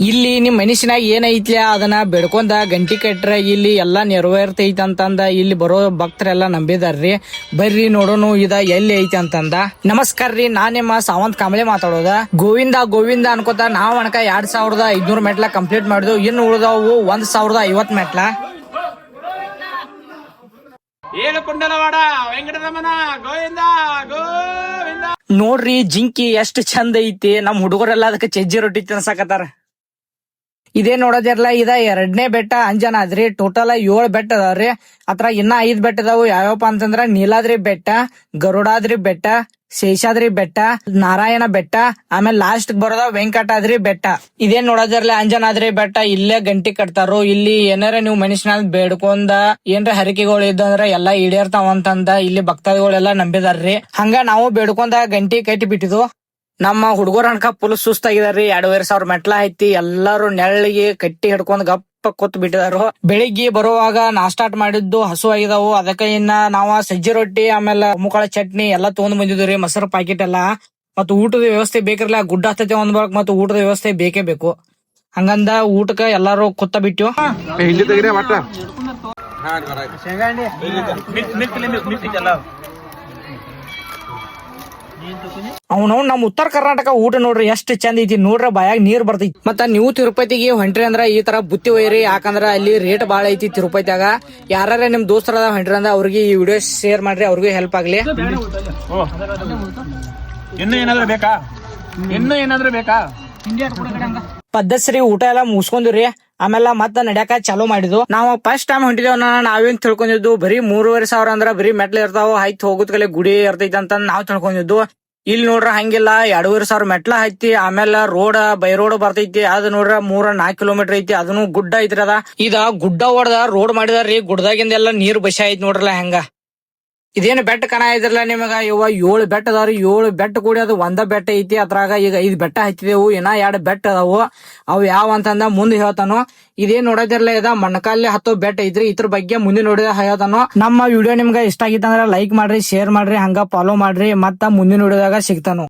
ಇಲ್ಲಿ ನಿಮ್ ಮನುಷ್ಯನಾಗ ಏನೈತ್ಲ ಅದನ್ನ ಬೆಡ್ಕೊಂಡ ಗಂಟಿ ಕಟ್ರ ಇಲ್ಲಿ ಎಲ್ಲಾ ನೆರವೇರ್ತೈತಿ ಅಂತಂದ ಇಲ್ಲಿ ಬರೋ ಭಕ್ತರೆಲ್ಲಾ ನಂಬಿದಾರ್ರಿ. ಬರ್ರಿ ನೋಡೋನು ಇದ ಎಲ್ಲಿ ಐತಿ ಅಂತಂದ. ನಮಸ್ಕಾರ ರೀ, ನಾನ್ ನಿಮ್ಮ ಸಾವಂತ್ ಕಾಂಬ್ಳೆ ಮಾತಾಡೋದ. ಗೋವಿಂದ ಗೋವಿಂದ ಅನ್ಕೋತ ನಾವ್ ಅನ್ಕ 2500 ಮೆಟ್ಲ ಕಂಪ್ಲೀಟ್ ಮಾಡಿದ್ವು. ಇನ್ನು ಉಳಿದವು 1050 ಮೆಟ್ಲ. ಏನು ಕುಂಡಲವಾಡ ವೆಂಕಟರಮಣ ಗೋವಿಂದ ಗೋವಿಂದ. ನೋಡ್ರಿ ಜಿಂಕಿ ಎಷ್ಟ್ ಚಂದ ಐತಿ. ನಮ್ ಹುಡುಗರೆಲ್ಲ ಅದಕ್ಕೆ ಚಜ್ಜಿ ರೊಟ್ಟಿ ತಿನ್ಸಾಕತ್ತಾರ. ಇದೇ ನೋಡೋದಿರ್ಲ ಇದ 2ನೇ ಬೆಟ್ಟ ಅಂಜನಾದ್ರಿ. ಟೋಟಲ್ 7 ಬೆಟ್ಟ ಅದಾವ್ರಿ. ಅತ್ರ ಇನ್ನ 5 ಬೆಟ್ಟ ಅದಾವು. ಯಾವ್ಯಾವಪ್ಪ ಅಂತಂದ್ರ ನೀಲಾದ್ರಿ ಬೆಟ್ಟ, ಗರುಡಾದ್ರಿ ಬೆಟ್ಟ, ಶೇಷಾದ್ರಿ ಬೆಟ್ಟ, ನಾರಾಯಣ ಬೆಟ್ಟ, ಆಮೇಲೆ ಲಾಸ್ಟ್ ಬರೋದ ವೆಂಕಟಾದ್ರಿ ಬೆಟ್ಟ. ಇದೇನ್ ನೋಡೋದಿರ್ಲ ಅಂಜನಾದ್ರಿ ಬೆಟ್ಟ. ಇಲ್ಲೇ ಗಂಟಿ ಕಟ್ತಾರೋ. ಇಲ್ಲಿ ಏನಾರ ನೀವು ಮನುಷ್ಯನ ಬೇಡ್ಕೊಂಡ ಏನ್ರ ಹರಿಕೆಗಳು ಇದ್ದಂದ್ರ ಎಲ್ಲಾ ಈಡೇರ್ತಾವ ಅಂತಂದ ಇಲ್ಲಿ ಭಕ್ತಾದಿಗಳೆಲ್ಲಾ ನಂಬಿದಾರ್ರಿ. ಹಂಗ ನಾವು ಬೇಡ್ಕೊಂಡ ಗಂಟಿ ಕಟ್ಟಿ ಬಿಟ್ಟಿದ್ವು. ನಮ್ಮ ಹುಡುಗರ ಅನ್ಕ ಫುಲ್ ಸುಸ್ತಾಗಿದಾರ್ರಿ. 2500 ಮೆಟ್ಲ ಐತಿ. ಎಲ್ಲಾರು ನೆಳ್ಳಿಗೆ ಕಟ್ಟಿ ಹಿಡ್ಕೊಂಡ್ ಗಪ್ಪ ಕೂತ್ ಬಿಟ್ಟಿದಾರು. ಬೆಳಿಗ್ಗೆ ಬರುವಾಗ ನಾಸ್ಟಾಟ್ ಮಾಡಿದ್ದು ಹಸು ಆಗಿದಾವು. ಅದಕ್ಕ ಇನ್ನ ನಾವ ಸಜ್ಜಿ ರೊಟ್ಟಿ ಆಮೇಲೆ ಮುಕ್ಕಳ ಚಟ್ನಿ ಎಲ್ಲಾ ತಗೊಂಡ್ ಬಂದಿದ್ವಿ. ಮೊಸರು ಪ್ಯಾಕೆಟ್ ಎಲ್ಲಾ. ಮತ್ತ ಊಟದ ವ್ಯವಸ್ಥೆ ಬೇಕಿರ್ಲ. ಗುಡ್ಡ ಹತ್ತತೆ ಒಂದ್ ಬರಕ್ ಮತ್ತ ಊಟದ ವ್ಯವಸ್ಥೆ ಬೇಕೇ ಬೇಕು. ಹಂಗಂದ ಊಟಕ್ಕ ಎಲ್ಲಾರು ಕೂತ ಬಿಟ್ಟು ಅವನು ನಮ್ ಉತ್ತರ ಕರ್ನಾಟಕ ಊಟ ನೋಡ್ರಿ ಎಷ್ಟ್ ಚಂದ ಐತಿ. ನೋಡ್ರ ಬಾಯಾಗ ನೀರ್ ಬರ್ತೈತಿ. ಮತ್ತ ನೀವು ತಿರುಪತಿಗೆ ಹೊಂಟ್ರಿ ಅಂದ್ರ ಈ ತರ ಬುತ್ತಿ ಒಯ್ರಿ. ಯಾಕಂದ್ರ ಅಲ್ಲಿ ರೇಟ್ ಬಾಳ ಐತಿ ತಿರುಪತಿಯಾಗ. ಯಾರ ನಿಮ್ ದೋಸ್ತರ ಹೊಂಟ್ರಿ ಅಂದ್ರ ಅವ್ರಿಗೆ ಈ ವಿಡಿಯೋ ಶೇರ್ ಮಾಡ್ರಿ, ಅವ್ರಿಗೂ ಹೆಲ್ಪ್ ಆಗ್ಲಿ. ಇನ್ನು ಏನಾದ್ರು ಬೇಕಾ ಪದ್ಧತಿ ಊಟ ಎಲ್ಲಾ ಮುಗಿಸ್ಕೊಂಡ್ರಿ. ಆಮೇಲೆ ಮತ್ತ ನಡ್ಯಾಕ ಚಾಲೂ ಮಾಡಿದ್ವು. ನಾವು ಫಸ್ಟ್ ಟೈಮ್ ಹೊಂಟಿದೇವ್. ನಾವೇನ್ ತಿಳ್ಕೊಂಡಿದ್ದು ಬರೀ 3500 ಅಂದ್ರ ಬರೀ ಮೆಟ್ಲ ಇರ್ತಾವ, ಹೈತ್ ಹೋಗುದ್ ಗುಡಿ ಇರ್ತೈತಿ ಅಂತ ನಾವ್ ತಿಳ್ಕೊಂಡಿದ್ದು. ಇಲ್ಲಿ ನೋಡ್ರ ಹಂಗಿಲ್ಲ. 2500 ಮೆಟ್ಲ ಹತ್ತಿ ಆಮೇಲೆ ರೋಡ್ ಬೈ ರೋಡ್ ಬರ್ತೈತಿ. ಅದ್ ನೋಡ್ರ 3-4 ಕಿಲೋಮೀಟರ್ ಐತಿ. ಅದನ್ನು ಗುಡ್ಡ ಐತ್ರಿ. ಅದ ಇದ ಗುಡ್ಡ ಹೊಡ್ದ ರೋಡ್ ಮಾಡಿದಾರ್ರಿ. ಗುಡ್ಡದಾಗಿಂದ ಎಲ್ಲಾ ನೀರ್ ಬಸಿ ಐತಿ ನೋಡ್ರಲ್ಲ ಹೆಂಗ. ಇದೇನು ಬೆಟ್ಟ ಕಣ ಇದ್ರಲ್ಲ ನಿಮಗ. ಇವ 7 ಬೆಟ್ಟ ಅದಾವ್ರಿ. 7 ಬೆಟ್ಟ ಕೂಡಿ ಅದು ಒಂದ ಬೆಟ್ಟ ಐತಿ. ಅದ್ರಾಗ ಈಗ 5 ಬೆಟ್ಟ ಹತ್ತಿದೆವು. ಇನ್ನ 2 ಬೆಟ್ಟ ಅದಾವು. ಅವು ಯಾವ ಅಂತಂದ ಮುಂದೆ ಹೇಳ್ತಾನು. ಇದೇನ್ ನೋಡೋದಿರ್ಲ ಇದ ಮಣ್ಣಕಾಲಿ 10 ಬೆಟ್ಟ ಐತ್ರಿ. ಇದ್ರ ಬಗ್ಗೆ ಮುಂದೆ ನೋಡಿದ ಹೇಳ್ತಾನು. ನಮ್ಮ ವಿಡಿಯೋ ನಿಮ್ಗ ಇಷ್ಟ ಆಗಿತ್ತಂದ್ರ ಲೈಕ್ ಮಾಡ್ರಿ, ಶೇರ್ ಮಾಡ್ರಿ, ಹಂಗ ಫಾಲೋ ಮಾಡ್ರಿ. ಮತ್ತ ಮುಂದಿನ ವಿಡಿಯೋದಾಗ ಸಿಗ್ತಾನು.